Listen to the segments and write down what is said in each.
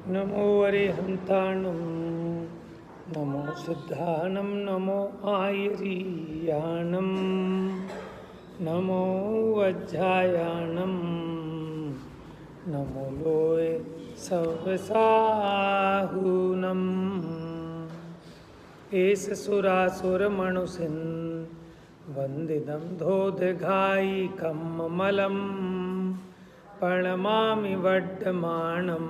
नमो अरिहन्ताणं नमो सिद्धानं नमो आयरीयाणं नमो वज्रायाणं नमो लोय सवसाहूनम् एष सुरासुरमणुसिन् वन्दितं धोधघायिकं ममलं प्रणमामि वड्डमाणं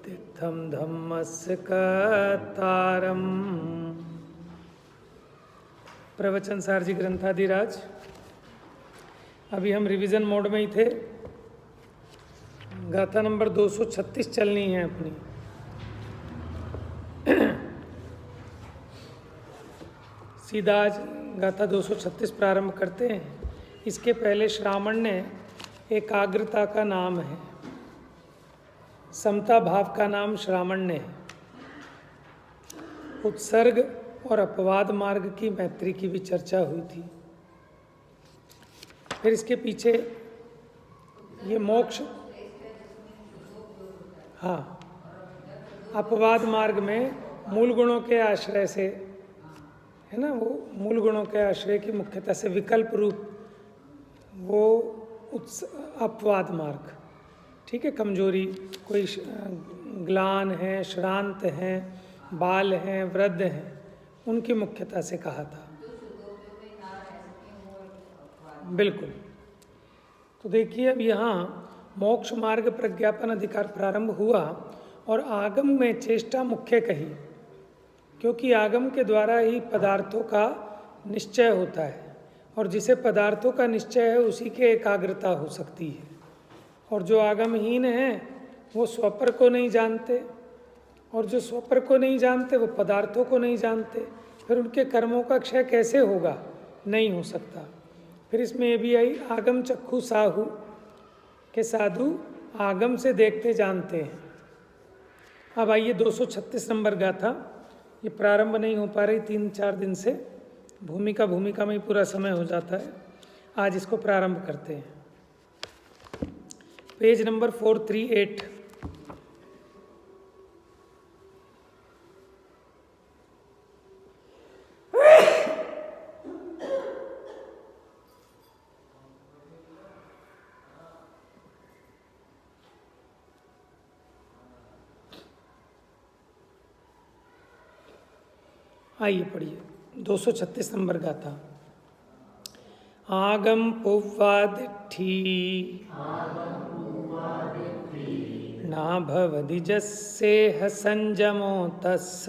तीर्थं धम्मस्य कर्तारम्। प्रवचन सारजी ग्रंथाधिराज। अभी हम रिवीजन मोड में ही थे। गाथा नंबर 236 चलनी है अपनी। सीधा आज गाथा 236 प्रारंभ करते हैं। इसके पहले श्रामण्य एकाग्रता का नाम है, समता भाव का नाम श्रामण्य है। उत्सर्ग और अपवाद मार्ग की मैत्री की भी चर्चा हुई थी। फिर इसके पीछे ये मोक्ष, हाँ, अपवाद मार्ग में मूल गुणों के आश्रय से है ना, वो मूल गुणों के आश्रय की मुख्यतः से विकल्प रूप वो अपवाद मार्ग, ठीक है। कमजोरी, कोई ग्लान है, श्रांत हैं, बाल हैं, वृद्ध हैं, उनकी मुख्यता से कहा था। बिल्कुल। तो देखिए अब यहाँ मोक्ष मार्ग प्रज्ञापन अधिकार प्रारंभ हुआ और आगम में चेष्टा मुख्य कही, क्योंकि आगम के द्वारा ही पदार्थों का निश्चय होता है और जिसे पदार्थों का निश्चय है उसी के एकाग्रता हो सकती है। और जो आगमहीन हैं वो स्वपर को नहीं जानते, और जो स्वपर को नहीं जानते वो पदार्थों को नहीं जानते, फिर उनके कर्मों का क्षय कैसे होगा? नहीं हो सकता। फिर इसमें ये भी आई आगम चक्षु साहू के साधु आगम से देखते जानते हैं। अब आइए 236 नंबर गाथा। ये प्रारंभ नहीं हो पा रही 3-4 दिन से, भूमिका में ही पूरा समय हो जाता है। आज इसको प्रारंभ करते हैं। Page number 438। आइए पढ़िए 236 नंबर गाथा। आगम पुव्वादिठी ना भवति जस्सेह संजमो तस्स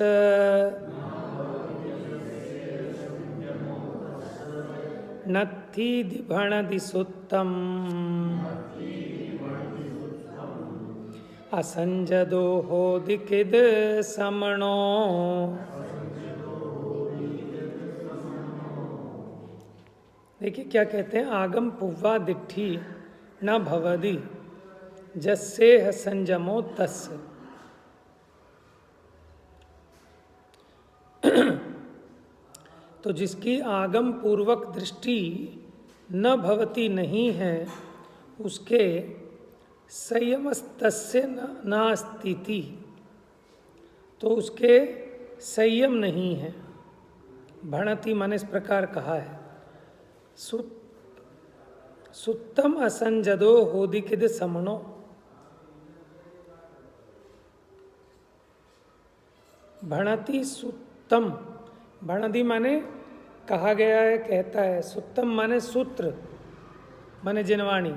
नत्थि दिभणदि सुत्तम् असंजदो होदिकिद समणो। देखिए क्या कहते हैं, आगम पुव्वा दिट्ठी न भवदि जस्सेह संजमो तस्य। तो जिसकी आगम पूर्वक दृष्टि न भवती नहीं है उसके संयमस्तस्य नास्तिति, तो उसके संयम नहीं है। भणति मन इस प्रकार कहा है, सुत्तम असंजदो होदिकिद समणो। भणति सुत्तम, भणति माने कहा गया है, कहता है। सुत्तम माने सूत्र, माने जिनवाणी।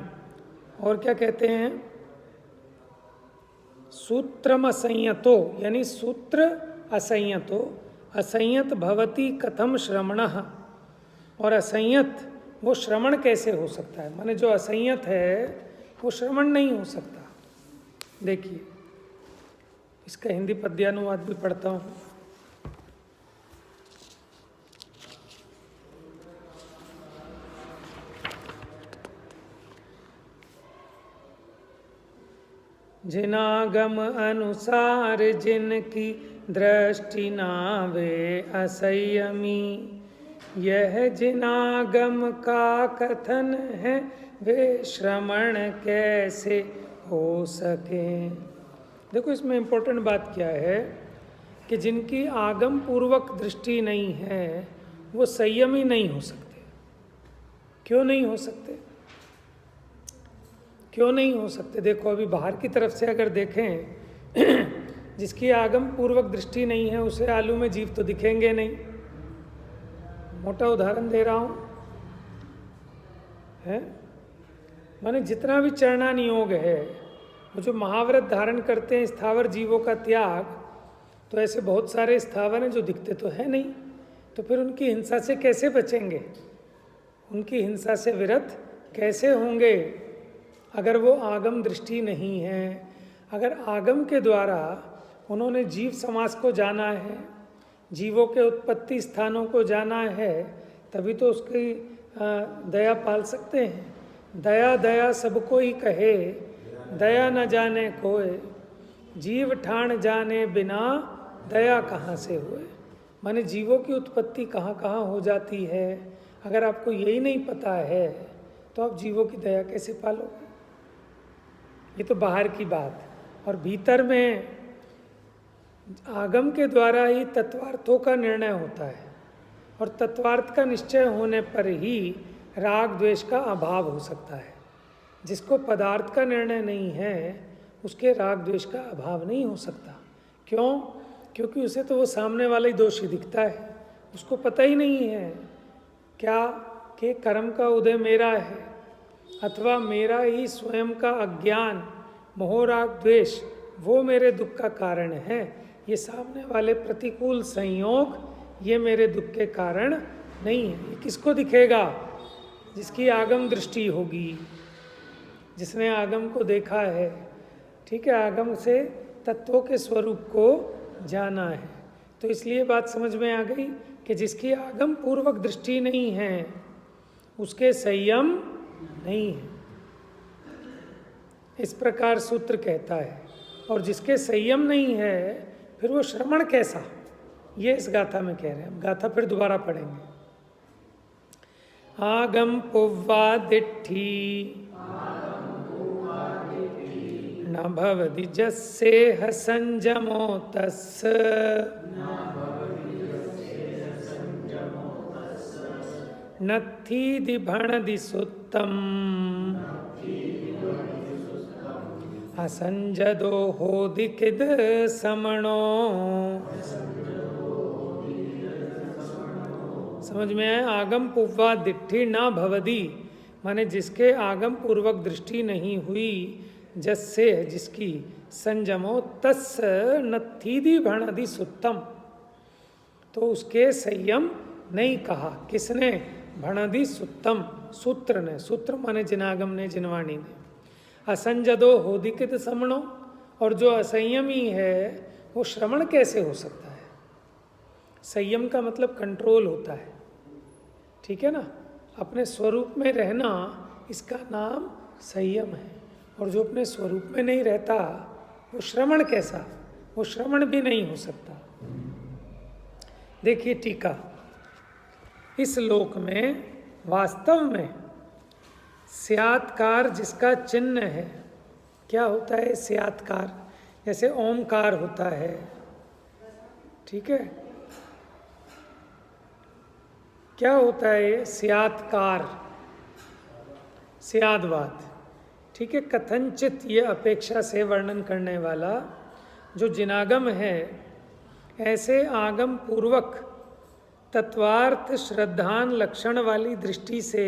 और क्या कहते हैं, सूत्रम असंयतो, यानी सूत्र असंयतो। असंयत भवति कथम श्रवणः, और असंयत वो श्रवण कैसे हो सकता है? माने जो असंयत है वो श्रवण नहीं हो सकता। देखिए इसका हिंदी पद्यानुवाद भी पढ़ता हूँ। जिनागम अनुसार जिनकी दृष्टि नावे असंयमी, यह जिनागम का कथन है वे श्रवण कैसे हो सके। देखो इसमें इम्पोर्टेंट बात क्या है कि जिनकी आगम पूर्वक दृष्टि नहीं है वो संयमी नहीं हो सकते। क्यों नहीं हो सकते? क्यों नहीं हो सकते? देखो अभी बाहर की तरफ से अगर देखें जिसकी आगम पूर्वक दृष्टि नहीं है उसे आलू में जीव तो दिखेंगे नहीं। मोटा उदाहरण दे रहा हूँ है, माने जितना भी चरणा नियोग है, वो जो महाव्रत धारण करते हैं स्थावर जीवों का त्याग, तो ऐसे बहुत सारे स्थावर हैं जो दिखते तो है नहीं, तो फिर उनकी हिंसा से कैसे बचेंगे? उनकी हिंसा से विरत कैसे होंगे अगर वो आगम दृष्टि नहीं है? अगर आगम के द्वारा उन्होंने जीव समाज को जाना है, जीवों के उत्पत्ति स्थानों को जाना है, तभी तो उसकी दया पाल सकते हैं। दया दया सबको ही कहे, दया न जाने कोय, जीव ठाण जाने बिना दया कहाँ से होए। माने जीवों की उत्पत्ति कहाँ कहाँ हो जाती है, अगर आपको यही नहीं पता है तो आप जीवों की दया कैसे पालोगे? ये तो बाहर की बात। और भीतर में आगम के द्वारा ही तत्वार्थों का निर्णय होता है, और तत्वार्थ का निश्चय होने पर ही राग द्वेष का अभाव हो सकता है। जिसको पदार्थ का निर्णय नहीं है उसके राग द्वेष का अभाव नहीं हो सकता। क्यों? क्योंकि उसे तो वो सामने वाला ही दोषी दिखता है, उसको पता ही नहीं है क्या कि कर्म का उदय मेरा है, अथवा मेरा ही स्वयं का अज्ञान मोह राग द्वेष वो मेरे दुख का कारण है। ये सामने वाले प्रतिकूल संयोग ये मेरे दुख के कारण नहीं है। ये किसको दिखेगा? जिसकी आगम दृष्टि होगी, जिसने आगम को देखा है। ठीक है, आगम से तत्वों के स्वरूप को जाना है। तो इसलिए बात समझ में आ गई कि जिसकी आगम पूर्वक दृष्टि नहीं है उसके संयम नहीं है, इस प्रकार सूत्र कहता है। और जिसके संयम नहीं है फिर वो श्रवण कैसा, ये इस गाथा में कह रहे हैं। गाथा फिर दोबारा पढ़ेंगे। आगम पुव्वा दिट्ठी न भवति जस्सेह संजमो तस्, नत्थीदि भणदि सुत्तम असंजदो होदि किद समणो। समझ में आया? आगम पुव्वा दिट्ठी ना भवदी, माने जिसके आगम पूर्वक दृष्टि नहीं हुई, जस्से जिसकी, संजमो तस् नत्थीदि भणदि सुत्तम, तो उसके संयम नहीं कहा। किसने? भणदि सुत्तम, सूत्र ने। सूत्र माने जिनागम ने, जिनवाणी ने। असंजदो होदिकित समणो, और जो असंयमी है वो श्रवण कैसे हो सकता है? संयम का मतलब कंट्रोल होता है, ठीक है ना? अपने स्वरूप में रहना, इसका नाम संयम है। और जो अपने स्वरूप में नहीं रहता वो श्रवण कैसा? वो श्रवण भी नहीं हो सकता। देखिए टीका, इस लोक में वास्तव में स्यात्कार जिसका चिन्ह है, क्या होता है स्यात्कार? जैसे ओमकार होता है, ठीक है? क्या होता है स्यात्कार? स्यादवाद, ठीक है? कथनचित ये अपेक्षा से वर्णन करने वाला जो जिनागम है, ऐसे आगम पूर्वक तत्वार्थ श्रद्धान लक्षण वाली दृष्टि से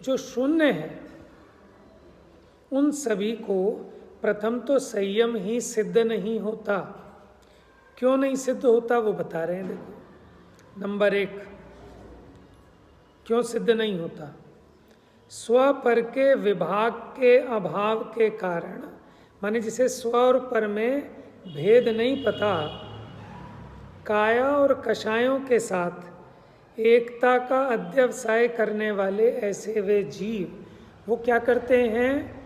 जो शून्य है, उन सभी को प्रथम तो संयम ही सिद्ध नहीं होता। क्यों नहीं सिद्ध होता वो बता रहे हैं। देखो नंबर 1, क्यों सिद्ध नहीं होता? स्वपर के विभाग के अभाव के कारण, माने जिसे स्व और पर में भेद नहीं पता, काया और कषायों के साथ एकता का अध्यवसाय करने वाले ऐसे वे जीव, वो क्या करते हैं?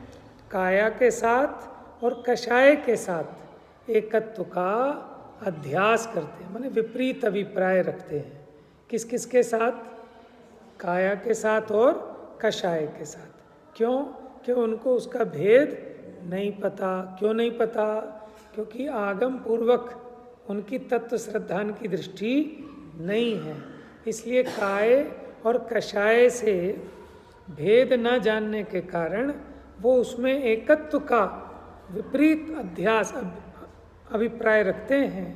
काया के साथ और कषाय के साथ एकत्व का अध्यास करते हैं, माने विपरीत अभिप्राय रखते हैं। किस किस के साथ? काया के साथ और कषाय के साथ। क्यों? कि उनको उसका भेद नहीं पता। क्यों नहीं पता? क्योंकि आगम पूर्वक उनकी तत्व श्रद्धान की दृष्टि नहीं है, इसलिए काय और कषाय से भेद न जानने के कारण वो उसमें एकत्व का विपरीत अध्यास अभिप्राय रखते हैं।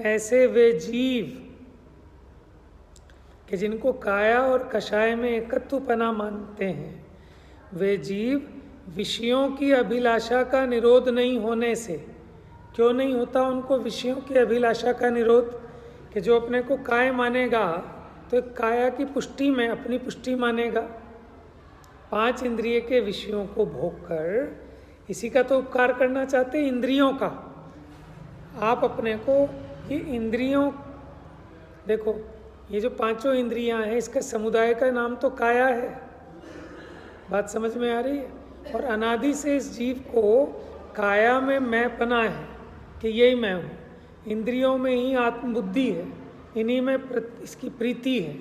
ऐसे वे जीव कि जिनको काया और कषाय में एकत्वपना मानते हैं, वे जीव विषयों की अभिलाषा का निरोध नहीं होने से, क्यों नहीं होता उनको विषयों की अभिलाषा का निरोध? कि जो अपने को काय मानेगा तो एक काया की पुष्टि में अपनी पुष्टि मानेगा। 5 इंद्रिय के विषयों को भोग कर इसी का तो उपकार करना चाहते हैं, इंद्रियों का। आप अपने को ये इंद्रियों, देखो ये जो 5 इंद्रियां हैं इसका समुदाय का नाम तो काया है। बात समझ में आ रही है? और अनादि से इस जीव को काया में मैं पना है कि यही मैं हूँ, इंद्रियों में ही आत्मबुद्धि है, इन्हीं में इसकी प्रीति है,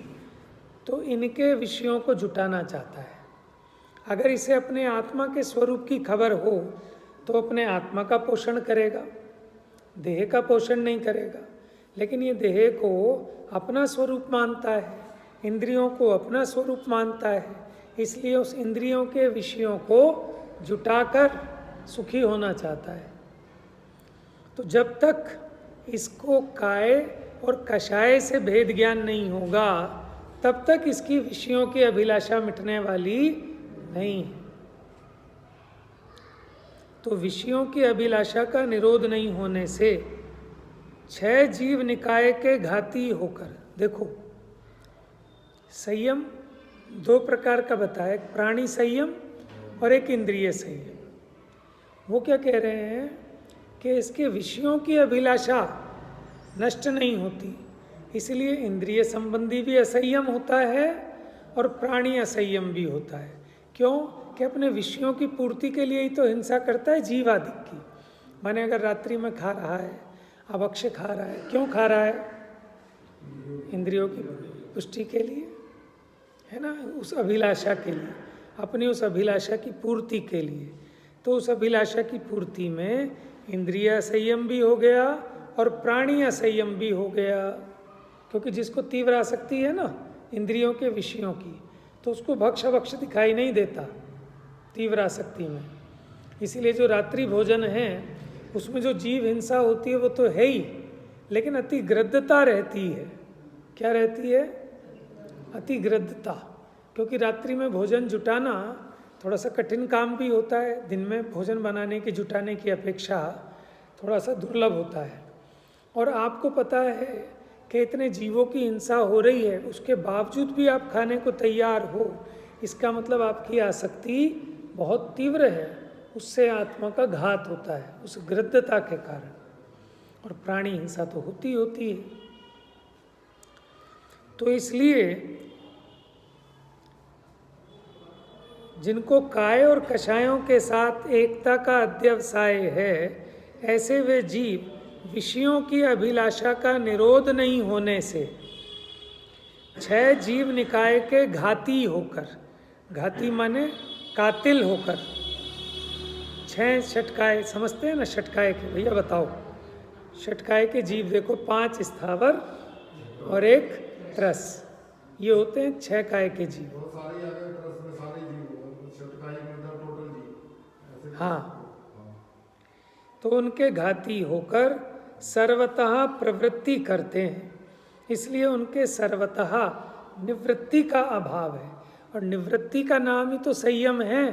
तो इनके विषयों को जुटाना चाहता है। अगर इसे अपने आत्मा के स्वरूप की खबर हो तो अपने आत्मा का पोषण करेगा, देह का पोषण नहीं करेगा। लेकिन ये देह को अपना स्वरूप मानता है, इंद्रियों को अपना स्वरूप मानता है, इसलिए उस इंद्रियों के विषयों को जुटाकर सुखी होना चाहता है। तो जब तक इसको काय और कषाय से भेद ज्ञान नहीं होगा तब तक इसकी विषयों की अभिलाषा मिटने वाली नहीं है। तो विषयों की अभिलाषा का निरोध नहीं होने से 6 जीव निकाय के घाती होकर, देखो संयम 2 प्रकार का बताया, एक प्राणी संयम और एक इंद्रिय संयम। वो क्या कह रहे हैं कि इसके विषयों की अभिलाषा नष्ट नहीं होती, इसलिए इंद्रिय संबंधी भी असंयम होता है और प्राणी असंयम भी होता है। क्यों? कि अपने विषयों की पूर्ति के लिए ही तो हिंसा करता है जीव आदि की। माने अगर रात्रि में खा रहा है, अभक्ष्य खा रहा है, क्यों खा रहा है? इंद्रियों की पुष्टि के लिए, है ना, उस अभिलाषा के लिए, अपनी उस अभिलाषा की पूर्ति के लिए। तो उस अभिलाषा की पूर्ति में इंद्रिय असंयम भी हो गया और प्राणी असंयम भी हो गया। क्योंकि जिसको तीव्र आसक्ति है ना इंद्रियों के विषयों की, तो उसको भक्ष दिखाई नहीं देता तीव्र आसक्ति में। इसीलिए जो रात्रि भोजन है उसमें जो जीव हिंसा होती है वो तो है ही, लेकिन अति गृद्धता रहती है। क्या रहती है? अति गृद्धता। क्योंकि रात्रि में भोजन जुटाना थोड़ा सा कठिन काम भी होता है, दिन में भोजन बनाने की जुटाने की अपेक्षा थोड़ा सा दुर्लभ होता है। और आपको पता है कि इतने जीवों की हिंसा हो रही है, उसके बावजूद भी आप खाने को तैयार हो, इसका मतलब आपकी आसक्ति बहुत तीव्र है, उससे आत्मा का घात होता है उस गृद्धता के कारण। और प्राणी हिंसा तो होती है। तो इसलिए जिनको काय और कषायों के साथ एकता का अध्यवसाय है, ऐसे वे जीव विषयों की अभिलाषा का निरोध नहीं होने से 6 जीव निकाय के घाती होकर, घाती माने कातिल होकर, 6 षटकाय समझते हैं ना, षटकाय के भैया बताओ, षटकाय के जीव देखो 5 स्थावर और 1 त्रस, ये होते हैं 6 काय के जीव। हाँ, तो उनके घाती होकर सर्वतः प्रवृत्ति करते हैं, इसलिए उनके सर्वतः निवृत्ति का अभाव है। और निवृत्ति का नाम ही तो संयम है।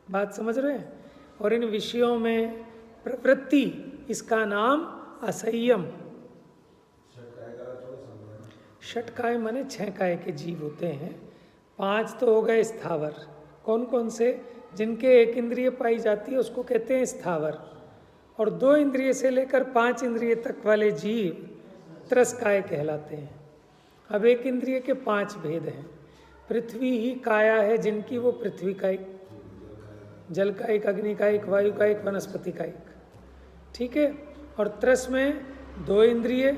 बात समझ रहे हैं? और इन विषयों में प्रवृत्ति, इसका नाम असंयम। षटकाय माने 6 काय के जीव होते हैं। 5 तो हो गए स्थावर। कौन कौन से? जिनके 1 इंद्रिय पाई जाती है उसको कहते हैं स्थावर। और 2 इंद्रिय से लेकर 5 इंद्रिय तक वाले जीव त्रसकाय कहलाते हैं। अब 1 इंद्रिय के 5 भेद हैं। पृथ्वी ही काया है जिनकी, वो पृथ्वी कायिक, जल कायिक, अग्नि कायिक, वायु कायिक, वनस्पति कायिक, ठीक है। और त्रस में 2 इंद्रिय,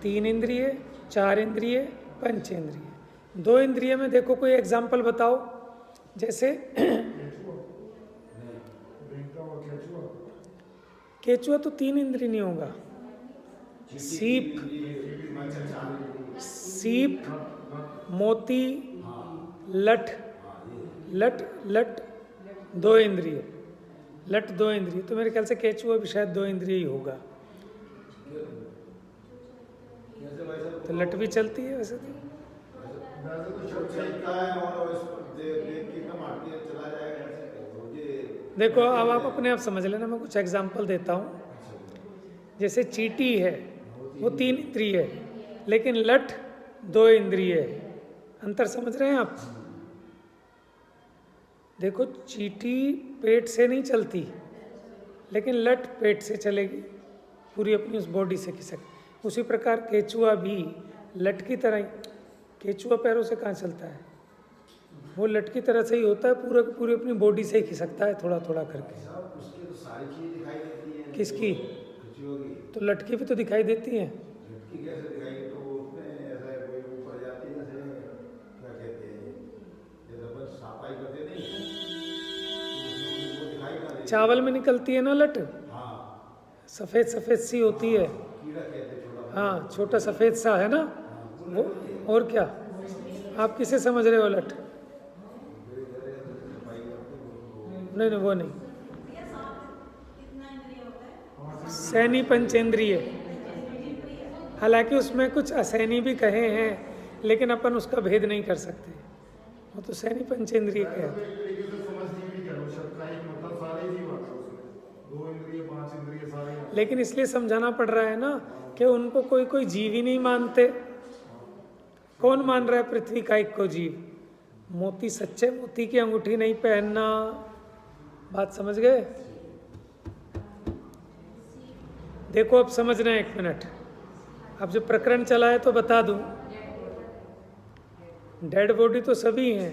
3 इंद्रिय, 4 इंद्रिय, 5 इंद्रिय। 2 इंद्रिय में देखो कोई एग्जाम्पल बताओ। जैसे केचुआ तो 3 इंद्रिय नहीं होगा। सीप, सीप, मोती, लठ, लठ लठ 2 इंद्रिय, लठ 2 इंद्रिय, तो मेरे ख्याल से केचुआ भी शायद 2 इंद्रिय ही होगा। तो लठ भी चलती है वैसे तो। देखो अब आप अपने आप समझ लेना, मैं कुछ एग्जाम्पल देता हूँ। जैसे चींटी है वो 3 इंद्रिय है, लेकिन लठ 2 इंद्रिय है। अंतर समझ रहे हैं आप? देखो चींटी पेट से नहीं चलती, लेकिन लठ पेट से चलेगी, पूरी अपनी उस बॉडी से खिसक। उसी प्रकार केचुआ भी लठ की तरह ही, केचुआ पैरों से कहाँ चलता है, वो लठ की तरह से ही होता है, पूरी अपनी बॉडी से ही खिसकता है थोड़ा थोड़ा करके। उसकी तो सारी चीजें दिखाई देती हैं। किसकी? तो लटकी भी तो दिखाई देती हैं। लटकी कैसे दिखाई? तो उसमें ऐसा कोई ऊपर जाती है, जैसे क्या कहते हैं, जैसे अपन सफाई करते नहीं तो उसमें वो दिखाई ना देती। चावल में निकलती है ना लट, हाँ, सफ़ेद सफ़ेद सी होती है। कीड़ा कहते हैं छोटा। हाँ, छोटा सफ़ेद सा है ना वो। और क्या आप किसे समझ रहे हो लट? नहीं नहीं, वो नहीं। सैनी पंचेंद्रिय, हालांकि उसमें कुछ असैनी भी कहे हैं, लेकिन अपन उसका भेद नहीं कर सकते। वो तो सैनी पंचेंद्रिय कहे। लेकिन इसलिए समझाना पड़ रहा है ना कि उनको कोई कोई जीव ही नहीं मानते। कौन मान रहा है पृथ्वी का एक को जीव? मोती, सच्चे मोती की अंगूठी नहीं पहनना। बात समझ गए? देखो अब समझना है, 1 मिनट। अब जो प्रकरण चला है तो बता दूं, डेड बॉडी तो सभी हैं,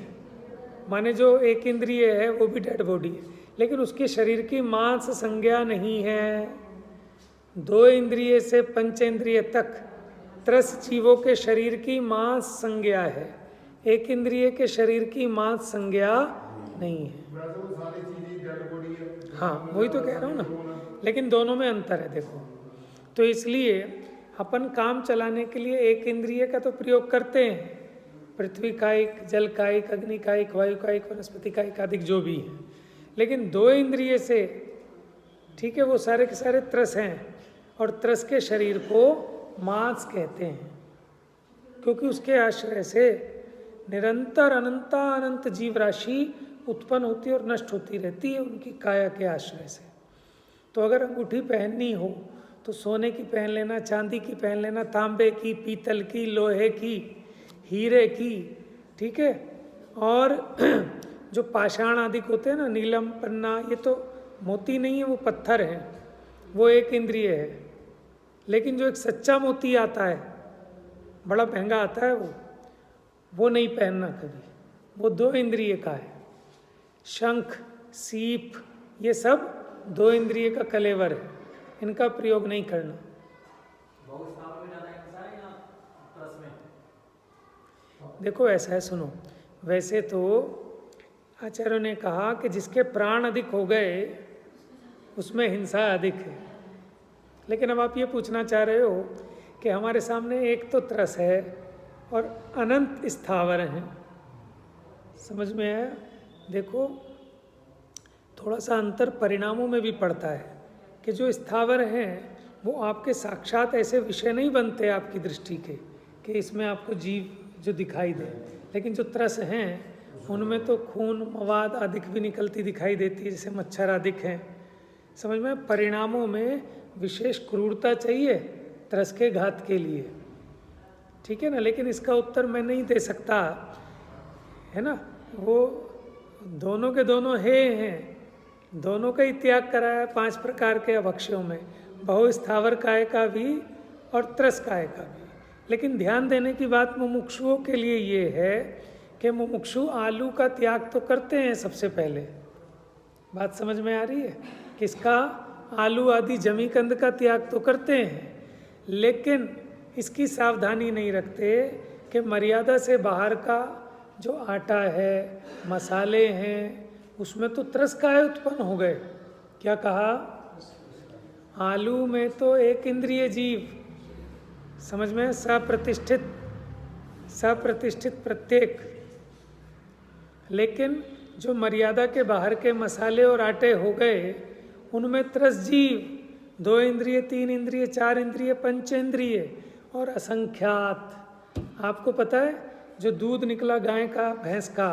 माने जो 1 इंद्रिय है वो भी डेड बॉडी है, लेकिन उसके शरीर की मांस संज्ञा नहीं है। 2 इंद्रिय से पंचेंद्रिय तक 30 जीवों के शरीर की मांस संज्ञा है, 1 इंद्रिय के शरीर की मांस संज्ञा नहीं है। हाँ, वही तो कह रहा हूँ ना, लेकिन दोनों में अंतर है। देखो, तो इसलिए अपन काम चलाने के लिए 1 इंद्रिय का तो प्रयोग करते हैं, पृथ्वी कायिक, जल कायिक, अग्नि कायिक, वायु कायिक, वनस्पति कायिक आदि जो भी है, लेकिन 2 इंद्रिय से, ठीक है, वो सारे के सारे त्रस हैं, और त्रस के शरीर को मांस कहते हैं, क्योंकि उसके आश्रय से निरंतर अनंत जीव राशि उत्पन्न होती है और नष्ट होती रहती है उनकी काया के आश्रय से। तो अगर अंगूठी पहननी हो तो सोने की पहन लेना, चांदी की पहन लेना, तांबे की, पीतल की, लोहे की, हीरे की, ठीक है। और जो पाषाण आदि होते हैं ना, नीलम, पन्ना, ये तो मोती नहीं है, वो पत्थर है, वो 1 इंद्रिय है। लेकिन जो एक सच्चा मोती आता है, बड़ा महंगा आता है, वो नहीं पहनना कभी, वो 2 इंद्रिय का है। शंख, सीप, ये सब 2 इंद्रिय का कलेवर है, इनका प्रयोग नहीं करना। देखो ऐसा है, सुनो, वैसे तो आचार्यों ने कहा कि जिसके प्राण अधिक हो गए उसमें हिंसा अधिक है, लेकिन अब आप ये पूछना चाह रहे हो कि हमारे सामने एक तो त्रस है और अनंत स्थावर हैं, समझ में आया? देखो थोड़ा सा अंतर परिणामों में भी पड़ता है कि जो स्थावर हैं वो आपके साक्षात ऐसे विषय नहीं बनते आपकी दृष्टि के कि इसमें आपको जीव जो दिखाई दे, लेकिन जो त्रस हैं उनमें तो खून, मवाद आदि भी निकलती दिखाई देती है, जैसे मच्छर आदि हैं, समझ में? परिणामों में विशेष क्रूरता चाहिए त्रस के घात के लिए, ठीक है ना। लेकिन इसका उत्तर मैं नहीं दे सकता, है ना। वो दोनों के दोनों हैं, दोनों का ही त्याग कराया 5 प्रकार के अभक्ष्यों में, बहुस्थावर काय का भी और त्रस काय का भी। लेकिन ध्यान देने की बात मुमुक्षुओं के लिए ये है कि मुमुक्षु आलू का त्याग तो करते हैं सबसे पहले, बात समझ में आ रही है? किसका? आलू आदि जमीकंद का त्याग तो करते हैं, लेकिन इसकी सावधानी नहीं रखते कि मर्यादा से बाहर का जो आटा है, मसाले हैं, उसमें तो त्रस काय उत्पन्न हो गए। क्या कहा? आलू में तो एक इंद्रिय जीव, समझ में, सप्रतिष्ठित प्रत्येक। लेकिन जो मर्यादा के बाहर के मसाले और आटे हो गए, उनमें 30 जीव, 2 इंद्रिय, 3 इंद्रिय, 4 इंद्रिय, पंचेंद्रिय और असंख्यात। आपको पता है जो दूध निकला गाय का, भैंस का,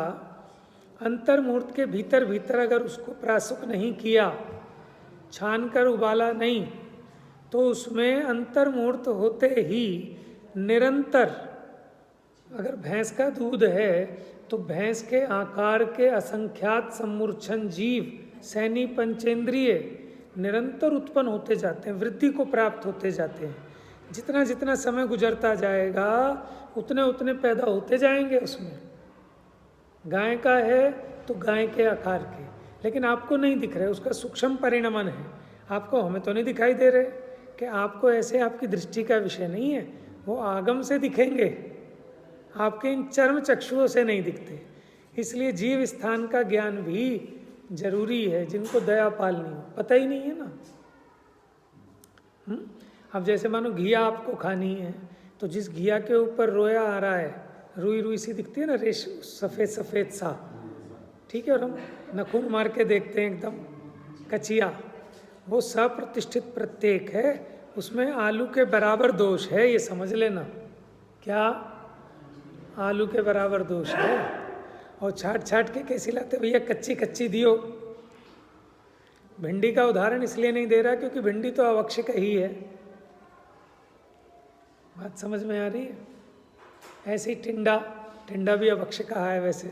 अंतर मुहूर्त के भीतर भीतर अगर उसको प्रासुक नहीं किया, छान कर उबाला नहीं, तो उसमें अंतर मुहूर्त होते ही निरंतर, अगर भैंस का दूध है तो भैंस के आकार के असंख्यात सम्मूर्छन जीव, सैनी पंचेंद्रिय निरंतर उत्पन्न होते जाते हैं, वृद्धि को प्राप्त होते जाते हैं। जितना जितना समय गुजरता जाएगा उतने उतने पैदा होते जाएंगे उसमें। गाय का है तो गाय के आकार के, लेकिन आपको नहीं दिख रहे, उसका सूक्ष्म परिणमन है। आपको, हमें तो नहीं दिखाई दे रहे कि आपको ऐसे, आपकी दृष्टि का विषय नहीं है, वो आगम से दिखेंगे, आपके इन चर्म चक्षुओं से नहीं दिखते। इसलिए जीव स्थान का ज्ञान भी जरूरी है, जिनको दया पालनी हो, पता ही नहीं है ना। अब जैसे मानो घिया आपको खानी है, तो जिस घिया के ऊपर रोया आ रहा है, रुई रुई सी दिखती है ना, रेश सफ़ेद सफ़ेद सा, ठीक है, और हम नखून मार के देखते हैं एकदम कचिया, वो सप्रतिष्ठित प्रत्येक है, उसमें आलू के बराबर दोष है, ये समझ लेना। क्या? आलू के बराबर दोष है। और छाट छाट के कैसी लाते भैया, कच्ची कच्ची दियो। भिंडी का उदाहरण इसलिए नहीं दे रहा क्योंकि भिंडी तो आवश्यक ही है। बात समझ में आ रही है? ऐसे ही टिंडा भी आवश्यक कहा है वैसे,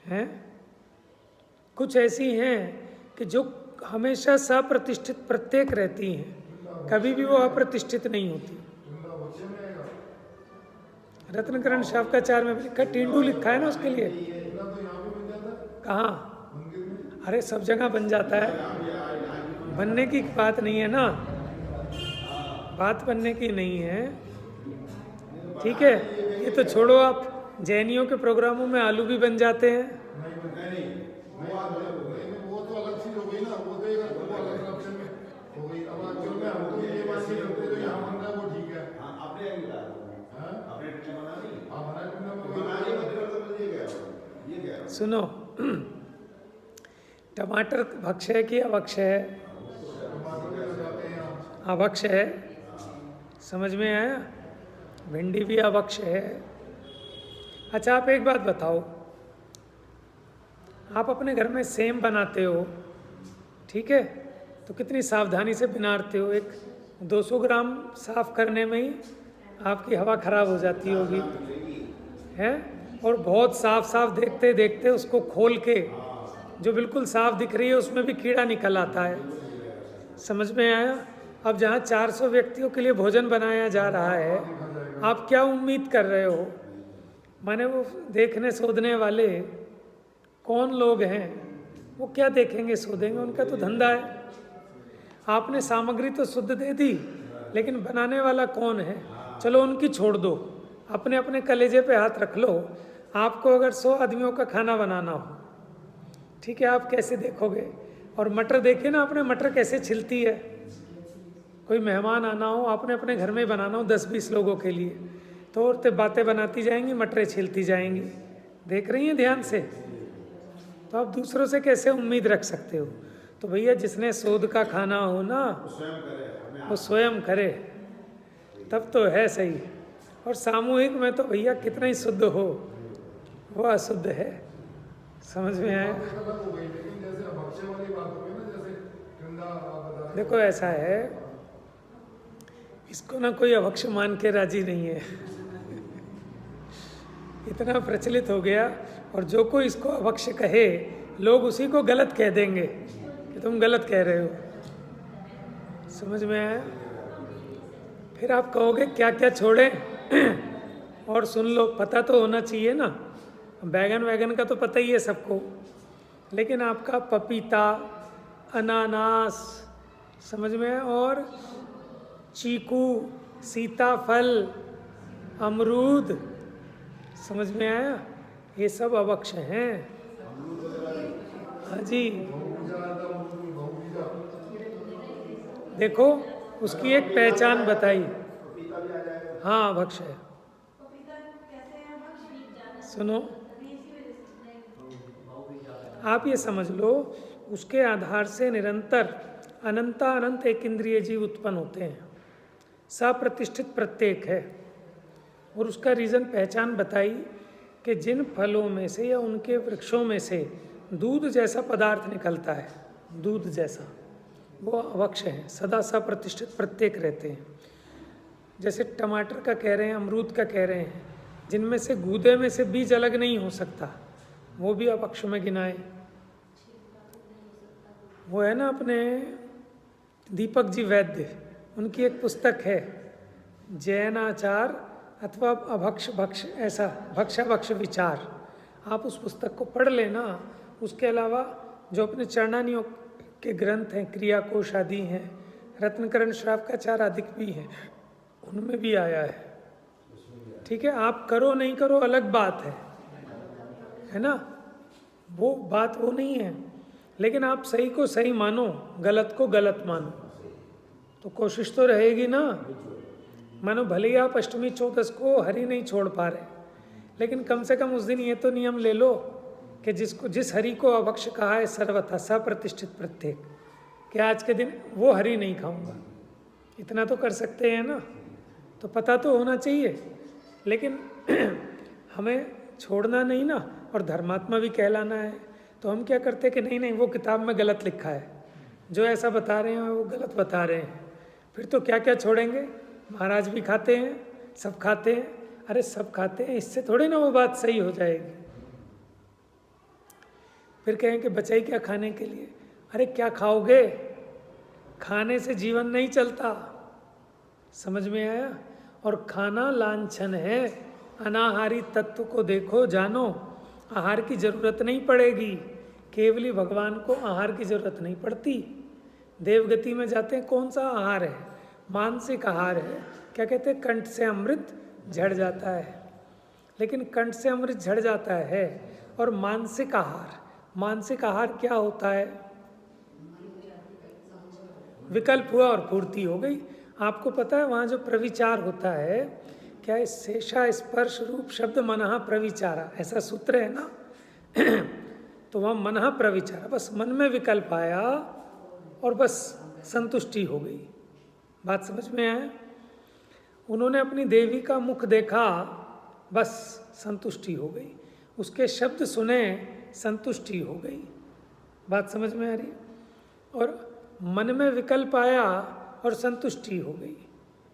हैं? कुछ ऐसी हैं कि जो हमेशा सप्रतिष्ठित प्रत्येक रहती हैं, कभी भी वो अप्रतिष्ठित नहीं होती। रत्नकरण शावकाचार में भी लिखा, टिंडू लिखा है ना उसके लिए। कहाँ? अरे सब जगह बन जाता है, बनने की बात नहीं है ना, बात बनने की नहीं है, ठीक है। ये तो छोड़ो, आप जैनियों के प्रोग्रामों में आलू भी बन जाते हैं। वो तो अलग चीज हो गई ना, वो तो एक अलग ऑप्शन में हो गई। अब एक्चुअल में हमको ये बात नहीं लगती, जो यहाँ बन रहा है वो ठीक है। आपने सुनो, टमाटर भक्ष्य है कि अभक्ष्य है? अभक्ष्य है, समझ में आया? भिंडी भी अभक्ष्य है। अच्छा, आप एक बात बताओ, आप अपने घर में सेम बनाते हो, ठीक है, तो कितनी सावधानी से बनाते हो। एक 200 ग्राम साफ करने में ही आपकी हवा खराब हो जाती होगी, है? और बहुत साफ साफ देखते देखते उसको खोल के जो बिल्कुल साफ दिख रही है उसमें भी कीड़ा निकल आता है। समझ में आया? अब जहाँ 400 व्यक्तियों के लिए भोजन बनाया जा रहा है, आप क्या उम्मीद कर रहे हो? माने वो देखने शोधने वाले कौन लोग हैं, वो क्या देखेंगे शोधेंगे, उनका तो धंधा है। आपने सामग्री तो शुद्ध दे दी, लेकिन बनाने वाला कौन है? चलो उनकी छोड़ दो, अपने अपने कलेजे पे हाथ रख लो। आपको अगर 100 आदमियों का खाना बनाना हो, ठीक है, आप कैसे देखोगे? और मटर देखिए ना, आपने मटर कैसे छिलती है। कोई मेहमान आना हो, आपने अपने घर में बनाना हो 10-20 लोगों के लिए, तो औरतें बातें बनाती जाएंगी, मटरें छिलती जाएंगी। देख रही हैं ध्यान से? तो आप दूसरों से कैसे उम्मीद रख सकते हो? तो भैया जिसने शोध का खाना हो ना, वो स्वयं करे, तब तो है सही। और सामूहिक में तो भैया कितना ही शुद्ध हो, वो अशुद्ध है। समझ में आया? देखो ऐसा है, इसको ना कोई अभक्ष्य मान के राजी नहीं है। इतना प्रचलित हो गया, और जो कोई इसको अभक्ष्य कहे, लोग उसी को गलत कह देंगे कि तुम गलत कह रहे हो। समझ में आया? फिर आप कहोगे क्या क्या छोड़ें? और सुन लो, पता तो होना चाहिए ना। बैगन वैगन का तो पता ही है सबको, लेकिन आपका पपीता, अनानास, समझ में, और चीकू, सीताफल, अमरूद, समझ में आया? ये सब अभक्ष्य हैं। हाँ जी, देखो उसकी एक पहचान बताई। पपीता भी आ जाएगा। हाँ भक्ष है। सुनो, आप ये समझ लो, उसके आधार से निरंतर अनंत एक इंद्रिय जीव उत्पन्न होते हैं, सप्रतिष्ठित प्रत्येक है। और उसका रीज़न पहचान बताई कि जिन फलों में से या उनके वृक्षों में से दूध जैसा पदार्थ निकलता है, दूध जैसा, वो अवक्ष है, सदा सप्रतिष्ठित प्रत्येक रहते हैं। जैसे टमाटर का कह रहे हैं, अमरूद का कह रहे हैं, जिनमें से गूदे में से बीज अलग नहीं हो सकता, वो भी अवक्ष में गिनाए। वो है ना अपने दीपक जी वैद्य, उनकी एक पुस्तक है जैनाचार अथवा अभक्ष भक्ष, ऐसा भक्षाभक्ष विचार। आप उस पुस्तक को पढ़ लेना। उसके अलावा जो अपने चरणानियों के ग्रंथ हैं, क्रिया कोश आदि हैं, रत्नकरण श्रावकाचार आदि भी हैं, उनमें भी आया है। ठीक है, आप करो नहीं करो अलग बात है ना, वो बात वो नहीं है, लेकिन आप सही को सही मानो, गलत को गलत मानो, तो कोशिश तो रहेगी ना। मानो भले ही आप अष्टमी चौदस को हरि नहीं छोड़ पा रहे, लेकिन कम से कम उस दिन ये तो नियम ले लो कि जिस हरि को अभक्ष कहा है सर्वथा सप्रतिष्ठित प्रत्येक, कि आज के दिन वो हरि नहीं खाऊंगा, इतना तो कर सकते हैं ना। तो पता तो होना चाहिए, लेकिन हमें छोड़ना नहीं ना, और धर्मात्मा भी कहलाना है। तो हम क्या करते हैं कि नहीं वो किताब में गलत लिखा है, जो ऐसा बता रहे हैं वो गलत बता रहे हैं, फिर तो क्या क्या छोड़ेंगे। महाराज भी खाते हैं, सब खाते हैं, अरे सब खाते हैं, इससे थोड़ी ना वो बात सही हो जाएगी। फिर कहें कि बचाई क्या खाने के लिए, अरे क्या खाओगे, खाने से जीवन नहीं चलता, समझ में आया। और खाना लांछन है, अनाहारी तत्व को देखो जानो, आहार की जरूरत नहीं पड़ेगी, केवली भगवान को आहार की जरूरत नहीं पड़ती। देवगति में जाते हैं, कौन सा आहार है, मानसिक आहार है। क्या कहते हैं, कंठ से अमृत झड़ जाता है, लेकिन कंठ से अमृत झड़ जाता है। और मानसिक आहार क्या होता है, विकल्प हुआ और पूर्ति हो गई। आपको पता है वहाँ जो प्रविचार होता है, क्या शेषा स्पर्श रूप शब्द मनः प्रविचारा, ऐसा सूत्र है ना। तो वहाँ मनः प्रविचारा, बस मन में विकल्प आया और बस संतुष्टि हो गई। बात समझ में आया। उन्होंने अपनी देवी का मुख देखा, बस संतुष्टि हो गई। उसके शब्द सुने, संतुष्टि हो गई। बात समझ में आ रही। और मन में विकल्प आया और संतुष्टि हो गई।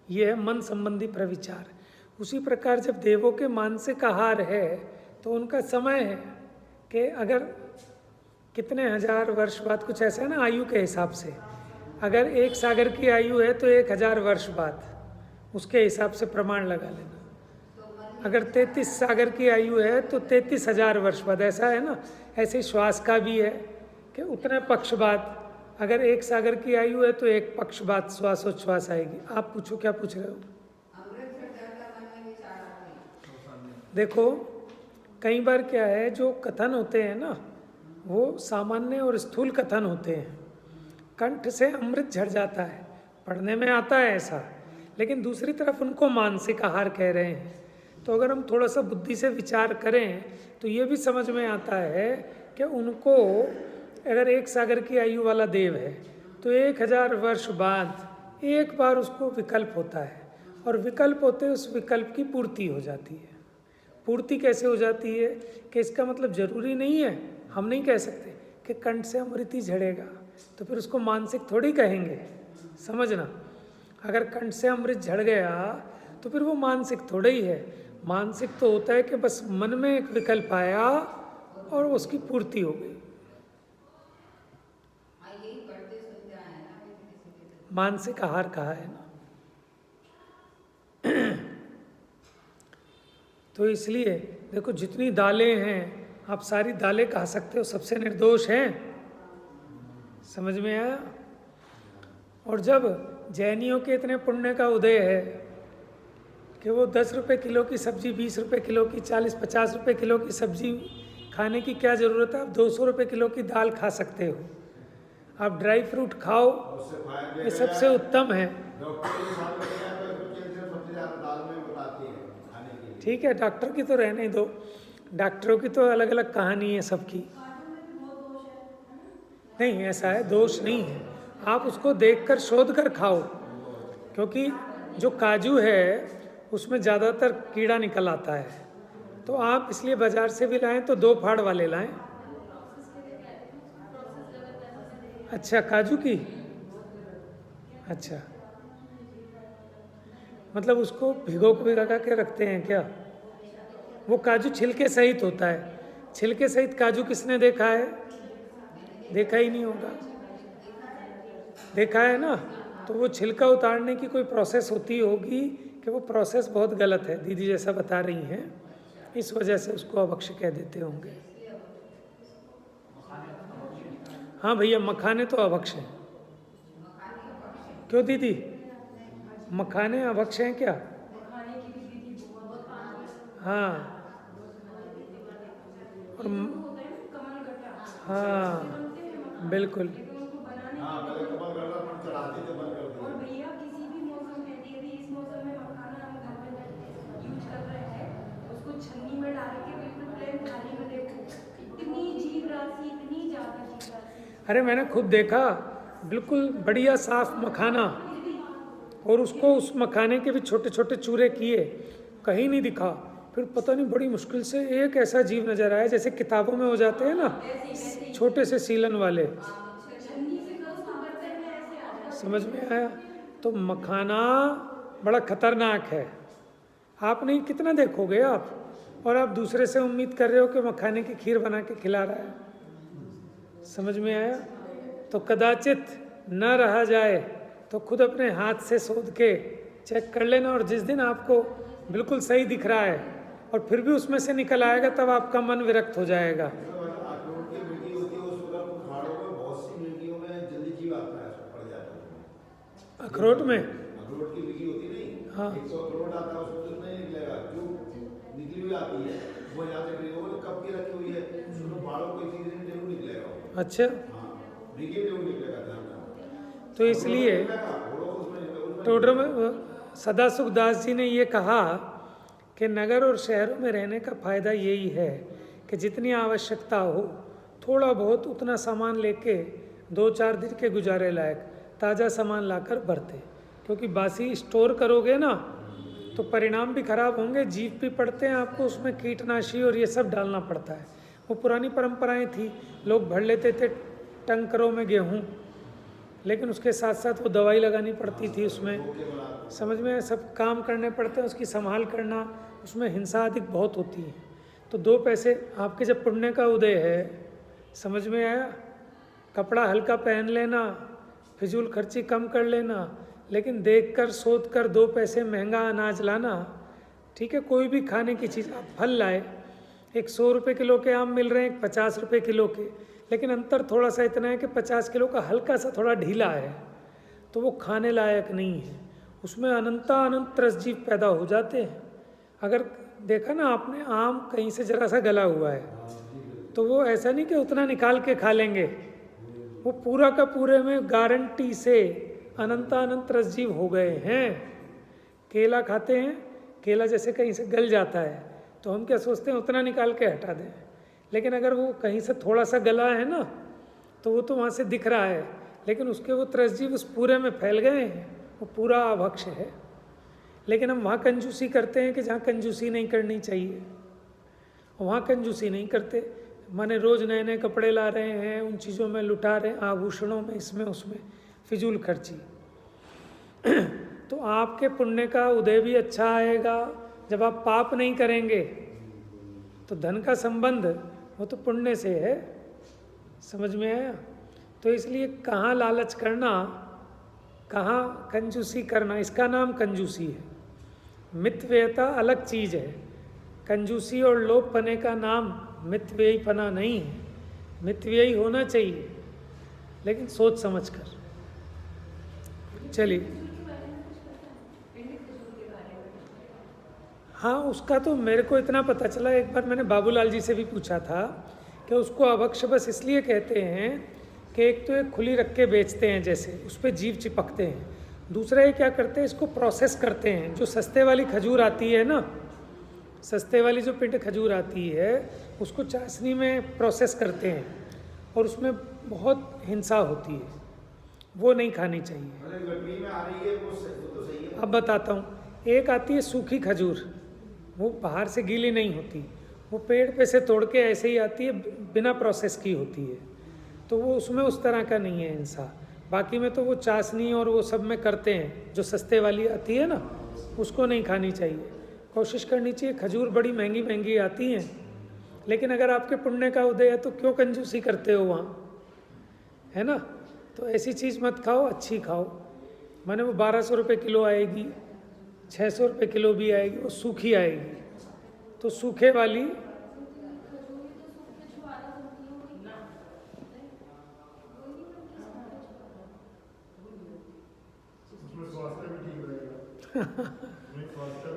यह है मन संबंधी प्रविचार। उसी प्रकार जब देवों के मानसिक आहार है तो उनका समय है कि अगर कितने हजार वर्ष बाद, कुछ ऐसा है ना आयु के हिसाब से, अगर एक सागर की आयु है तो 1000 वर्ष बाद, उसके हिसाब से प्रमाण लगा लेना। अगर 33 सागर की आयु है तो 33,000 वर्ष बाद, ऐसा है ना। ऐसे ही श्वास का भी है कि उतने पक्ष बाद, अगर एक सागर की आयु है तो एक पक्ष बाद श्वासोच्छ्वास आएगी। आप पूछो, क्या पूछ रहे हो। देखो कई बार क्या है, जो कथन होते हैं ना वो सामान्य और स्थूल कथन होते हैं। कंठ से अमृत झड़ जाता है, पढ़ने में आता है ऐसा, लेकिन दूसरी तरफ उनको मानसिक आहार कह रहे हैं। तो अगर हम थोड़ा सा बुद्धि से विचार करें तो ये भी समझ में आता है कि उनको, अगर एक सागर की आयु वाला देव है तो 1000 वर्ष बाद एक बार उसको विकल्प होता है, और विकल्प होते उस विकल्प की पूर्ति हो जाती है। पूर्ति कैसे हो जाती है कि इसका मतलब जरूरी नहीं है, हम नहीं कह सकते कि कंठ से अमृत ही झड़ेगा तो फिर उसको मानसिक थोड़ी कहेंगे, समझना। अगर कंठ से अमृत झड़ गया तो फिर वो मानसिक थोड़ा ही है। मानसिक तो होता है कि बस मन में एक विकल्प आया और उसकी पूर्ति हो गई। मानसिक आहार कहा है ना। तो इसलिए देखो, जितनी दालें हैं आप सारी दालें खा सकते हो, सबसे निर्दोष हैं। समझ में आया। और जब जैनियों के इतने पुण्य का उदय है कि वो 10 रुपये किलो की सब्जी, 20 रुपये किलो की, 40-50 रुपये किलो की सब्जी खाने की क्या ज़रूरत है। आप 200 रुपये किलो की दाल खा सकते हो। आप ड्राई फ्रूट खाओ, और उससे फायदा ये सबसे उत्तम है। डॉक्टर के साथ बताया तो इसमें कैल्शियम सबसे ज़्यादा दाल में बताती है खाने के लिए। ठीक है, डॉक्टर की तो रहने ही दो, डॉक्टरों की तो अलग अलग कहानी है सबकी। नहीं, ऐसा है, दोष नहीं है, आप उसको देखकर शोध कर खाओ, क्योंकि जो काजू है उसमें ज़्यादातर कीड़ा निकल आता है, तो आप इसलिए बाजार से भी लाएं तो 2 फाड़ वाले लाएं। अच्छा, काजू की, अच्छा, मतलब उसको भिगो के रखते हैं क्या? वो काजू छिलके सहित होता है, छिलके सहित काजू किसने देखा है? देखा ही नहीं होगा, देखा है ना? तो वो छिलका उतारने की कोई प्रोसेस होती होगी कि वो प्रोसेस बहुत गलत है, दीदी जैसा बता रही हैं, इस वजह से उसको अभक्ष कह देते होंगे। हाँ भैया, मखाने तो अभक्ष हैं। क्यों दीदी, मखाने अभक्ष हैं क्या? हाँ, और हाँ बिल्कुल, हाँ, पहले कमल गट्टा पर चढ़ाते थे, बंद कर दिया। और भैया किसी भी मौसम में यदि इस मौसम में मखाना हम घर में यूज कर रहे हैं, उसको छन्नी में डाल के बिल्कुल प्लेन थाली में देखो, इतनी जीव राशि, इतनी ज्यादा जीव राशि। अरे मैंने खुद देखा, बिल्कुल बढ़िया साफ मखाना, और उसको उस मखाने के भी छोटे छोटे चूरे किए, कहीं नहीं दिखा। फिर पता नहीं बड़ी मुश्किल से एक ऐसा जीव नजर आया, जैसे किताबों में हो जाते हैं ना छोटे से सीलन वाले, समझ में आया? तो मखाना बड़ा खतरनाक है, आप नहीं कितना देखोगे आप, और आप दूसरे से उम्मीद कर रहे हो कि मखाने की खीर बना के खिला रहा है, समझ में आया? तो कदाचित न रहा जाए तो खुद अपने हाथ से शोध के चेक कर लेना, और जिस दिन आपको बिल्कुल सही दिख रहा है और फिर भी उसमें से निकल आएगा, तब आपका मन विरक्त हो जाएगा। अखरोट की मिट्टी होती है, उसको अगर उखाड़ो में बहुत सी मिट्टियों में जल्दी जीव आता है, उसमें पड़ जाता है। अखरोट में, अखरोट की मिट्टी होती नहीं, हाँ। 100 अखरोट आता है, उसमें तो नहीं निकलेगा, जो निकली हुई आती है वो यहाँ से वो कब की रखी हुई है, उसमें फाड़ो कोई चीज़ नहीं, जरूर निकलेगा। अच्छा, हाँ, भीगी में जरूर निकलेगा, ध्यान रखना। तो इसलिए टोडर में सदासुख दास जी ने ये कहा कि नगर और शहरों में रहने का फ़ायदा यही है कि जितनी आवश्यकता हो थोड़ा बहुत उतना सामान लेके 2-4 दिन के गुजारे लायक ताज़ा सामान लाकर बरते, क्योंकि बासी स्टोर करोगे ना तो परिणाम भी खराब होंगे, जीव भी पड़ते हैं आपको, उसमें कीटनाशी और ये सब डालना पड़ता है। वो पुरानी परंपराएं थी, लोग भर लेते थे टंकरों में गेहूँ, लेकिन उसके साथ साथ वो दवाई लगानी पड़ती थी उसमें, समझ में, सब काम करने पड़ते हैं, उसकी संभाल करना, उसमें हिंसा अधिक बहुत होती है। तो 2 पैसे आपके जब पुण्य का उदय है, समझ में आया? कपड़ा हल्का पहन लेना, फिजूल खर्ची कम कर लेना, लेकिन देखकर सोच कर 2 पैसे महंगा अनाज लाना, ठीक है? कोई भी खाने की चीज़, आप फल लाए, एक 100 रुपये किलो के आम मिल रहे हैं, एक 50 रुपये किलो के, लेकिन अंतर थोड़ा सा इतना है कि 50 किलो का हल्का सा थोड़ा ढीला है, तो वो खाने लायक नहीं है, उसमें अनंत रसजीव पैदा हो जाते हैं। अगर देखा ना आपने, आम कहीं से जरा सा गला हुआ है, तो वो ऐसा नहीं कि उतना निकाल के खा लेंगे, वो पूरा का पूरे में गारंटी से अनंत रसजीव हो गए हैं। केला खाते हैं, केला जैसे कहीं से गल जाता है तो हम क्या सोचते हैं उतना निकाल के हटा दें, लेकिन अगर वो कहीं से थोड़ा सा गला है ना तो वो तो वहाँ से दिख रहा है, लेकिन उसके वो त्रसजीव उस पूरे में फैल गए हैं, वो पूरा अभक्ष है। लेकिन हम वहाँ कंजूसी करते हैं कि जहाँ कंजूसी नहीं करनी चाहिए, वहाँ कंजूसी नहीं करते, माने रोज़ नए नए कपड़े ला रहे हैं, उन चीज़ों में लुटा रहे हैं, आभूषणों में, इसमें उसमें फिजूल खर्ची। तो आपके पुण्य का उदय भी अच्छा आएगा जब आप पाप नहीं करेंगे। तो धन का संबंध वो तो पुण्य से है, समझ में आया? तो इसलिए कहाँ लालच करना, कहाँ कंजूसी करना, इसका नाम कंजूसी है। मितव्ययता अलग चीज़ है, कंजूसी और लोभपने का नाम मितव्ययीपना नहीं है। मितव्ययी होना चाहिए लेकिन सोच समझ कर। चलिए, हाँ उसका तो मेरे को इतना पता चला, एक बार मैंने बाबूलाल जी से भी पूछा था कि उसको अभक्ष बस इसलिए कहते हैं कि एक तो ये खुली रख के बेचते हैं, जैसे उस पर जीव चिपकते हैं। दूसरा ये क्या करते हैं, इसको प्रोसेस करते हैं। जो सस्ते वाली खजूर आती है ना, सस्ते वाली जो पिंड खजूर आती है, उसको चाशनी में प्रोसेस करते हैं और उसमें बहुत हिंसा होती है, वो नहीं खानी चाहिए। मतलब गर्मी में आ रही है वो तो सही है। अब बताता हूँ, एक आती है सूखी खजूर, वो बाहर से गीली नहीं होती, वो पेड़ पे से तोड़ के ऐसे ही आती है, बिना प्रोसेस की होती है, तो वो उसमें उस तरह का नहीं है हिंसा। बाकी में तो वो चाशनी और वो सब में करते हैं। जो सस्ते वाली आती है ना, उसको नहीं खानी चाहिए। कोशिश करनी चाहिए, खजूर बड़ी महंगी महंगी आती हैं, लेकिन अगर आपके पुण्य का उदय है तो क्यों कंजूसी करते हो वहाँ, है ना। तो ऐसी चीज़ मत खाओ, अच्छी खाओ। माने वो 1200 रुपये किलो आएगी, 600 रुपये किलो भी आएगी, वो सूखी आएगी। तो सूखे वाली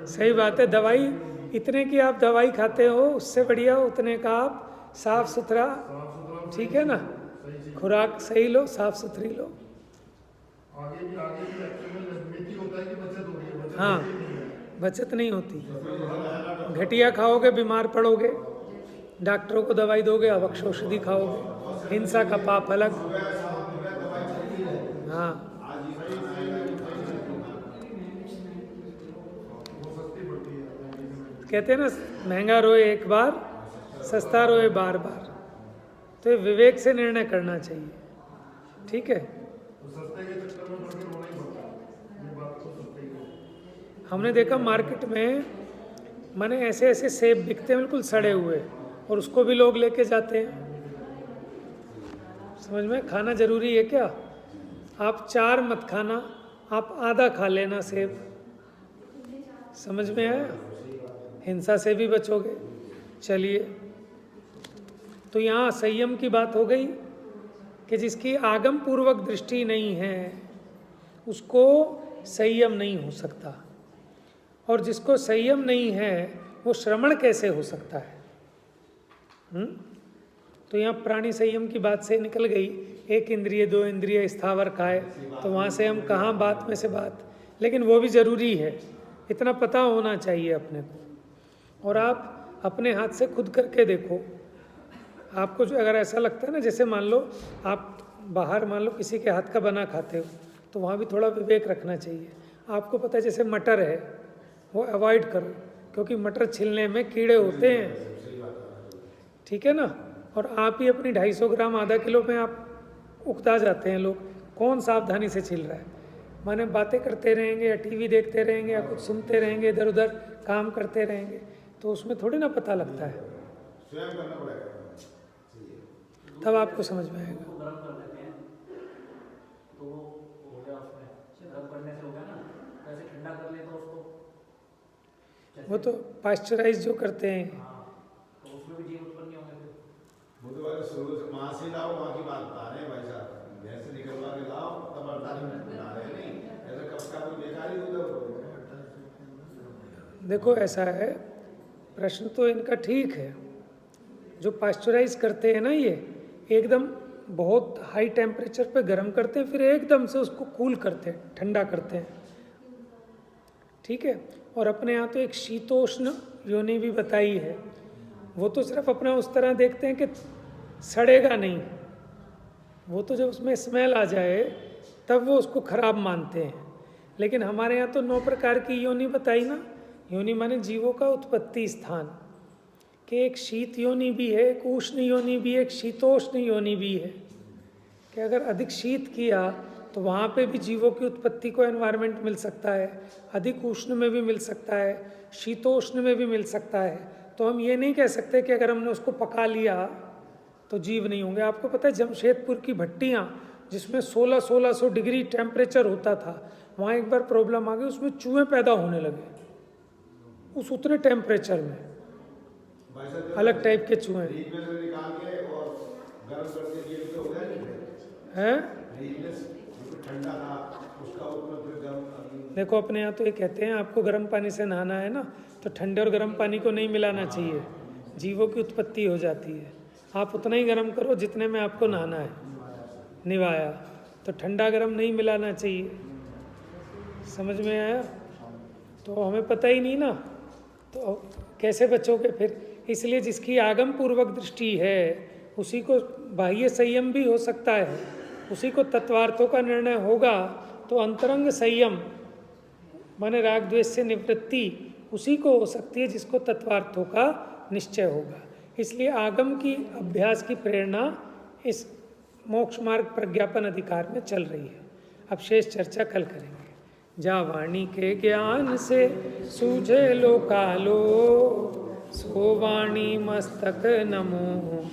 सही बात है। दवाई इतने की आप दवाई खाते हो, उससे बढ़िया उतने का आप साफ सुथरा, ठीक है ना, खुराक सही लो, साफ सुथरी लो। आगे भी एक्चुअली होता है कि बचत हो रही है, बचत हाँ, नहीं है। बचत नहीं होती। घटिया खाओगे बीमार पड़ोगे, डॉक्टरों को दवाई दोगे, अवक्ष औषधि खाओगे, हिंसा का पाप अलग। हाँ, कहते हैं ना, महंगा रोए एक बार, सस्ता रोए बार बार। तो ये विवेक से निर्णय करना चाहिए, ठीक है। तो सस्ते के चक्कर में बढ़ के रोना ही पड़ता है, ये बात तो सस्ते ही है। हमने देखा मार्केट में, माने ऐसे ऐसे सेब बिकते हैं बिल्कुल सड़े हुए, और उसको भी लोग लेके जाते हैं। समझ में, खाना जरूरी है क्या? आप 4 मत खाना, आप आधा खा लेना सेब। समझ में आया? हिंसा से भी बचोगे। चलिए, तो यहाँ संयम की बात हो गई कि जिसकी आगम पूर्वक दृष्टि नहीं है उसको संयम नहीं हो सकता, और जिसको संयम नहीं है वो श्रवण कैसे हो सकता है? तो यहाँ प्राणी संयम की बात से निकल गई, 1 इंद्रिय 2 इंद्रिय स्थावर खाए, तो वहाँ से हम कहाँ बात में से बात, लेकिन वो भी ज़रूरी है, इतना पता होना चाहिए अपने को। और आप अपने हाथ से खुद करके देखो। आपको जो अगर ऐसा लगता है ना, जैसे मान लो आप बाहर मान लो किसी के हाथ का बना खाते हो, तो वहाँ भी थोड़ा विवेक रखना चाहिए। आपको पता है जैसे मटर है, वो अवॉइड करो, क्योंकि मटर छिलने में कीड़े होते हैं, ठीक है ना। और आप ही अपनी 250 ग्राम आधा किलो में आप उकता जाते हैं लोग। कौन सावधानी से छिल रहा है? माने बातें करते रहेंगे, या टीवी देखते रहेंगे, या कुछ सुनते रहेंगे, इधर उधर काम करते रहेंगे, तो उसमें थोड़ी ना पता लगता है, स्वयं करना पड़ेगा। तब आपको समझ में आएगा। गरम कर देते हैं तो वो हो गया, उसमें गरम करने से हो गया ना, तो ऐसे ठंडा कर ले तो उसको वो तो पाश्चराइज जो करते हैं। हाँ, तो उसमें भी जीव उत्पन्न नहीं होंगे फिर। बुधवार शुरू से माँ से लाओ, वहाँ की बात बता रहे हैं भाई साहब, घर से निकलवा के लाओ, तब 48 मिनट बना रहे हैं। नहीं ऐसा कब का कोई बेकार ही दूध। देखो ऐसा है, प्रश्न तो इनका ठीक है। जो पाश्चराइज करते हैं ना, ये एकदम बहुत हाई टेम्परेचर पे गर्म करते हैं, फिर एकदम से उसको कूल करते हैं, ठंडा करते हैं, ठीक है। और अपने यहाँ तो एक शीतोष्ण योनि भी बताई है। वो तो सिर्फ अपना उस तरह देखते हैं कि सड़ेगा नहीं, वो तो जब उसमें स्मेल आ जाए तब वो उसको खराब मानते हैं। लेकिन हमारे यहाँ तो 9 प्रकार की योनि बताई ना। योनि माने जीवों का उत्पत्ति स्थान, कि एक शीत योनि भी है, एक उष्ण योनि भी है, एक शीतोष्ण योनि भी है। कि अगर अधिक शीत किया तो वहाँ पे भी जीवों की उत्पत्ति को एनवायरनमेंट मिल सकता है, अधिक उष्ण में भी मिल सकता है, शीतोष्ण में भी मिल सकता है। तो हम ये नहीं कह सकते कि अगर हमने उसको पका लिया तो जीव नहीं होंगे। आपको पता है जमशेदपुर की भट्टियाँ जिसमें 1600 डिग्री टेम्परेचर होता था, वहाँ एक बार प्रॉब्लम आ गई, उसमें चूहे पैदा होने लगे उस उतने टेम्परेचर में, अलग टाइप के चूहे निकाल के और गर्म करके ये तो हो गया नहीं हैं। ठंडा था उसका उसमें फिर गर्म। देखो अपने यहाँ तो ये कहते हैं आपको गर्म पानी से नहाना है ना, तो ठंडे और गर्म पानी को नहीं मिलाना चाहिए, जीवों की उत्पत्ति हो जाती है। आप उतना ही गर्म करो जितने में आपको नहाना है। निभाया। तो ठंडा गर्म नहीं मिलाना चाहिए। समझ में आया? तो हमें पता ही नहीं ना, तो कैसे बचोगे फिर? इसलिए जिसकी आगम पूर्वक दृष्टि है उसी को बाह्य संयम भी हो सकता है, उसी को तत्वार्थों का निर्णय होगा। तो अंतरंग संयम माने राग द्वेष से निवृत्ति उसी को हो सकती है जिसको तत्वार्थों का निश्चय होगा। इसलिए आगम की अभ्यास की प्रेरणा इस मोक्ष मार्ग प्रज्ञापन अधिकार में चल रही है। अब शेष चर्चा कल करेंगे। जा वाणी के ज्ञान से सूझे लोकालो, सो वाणी मस्तक नमो।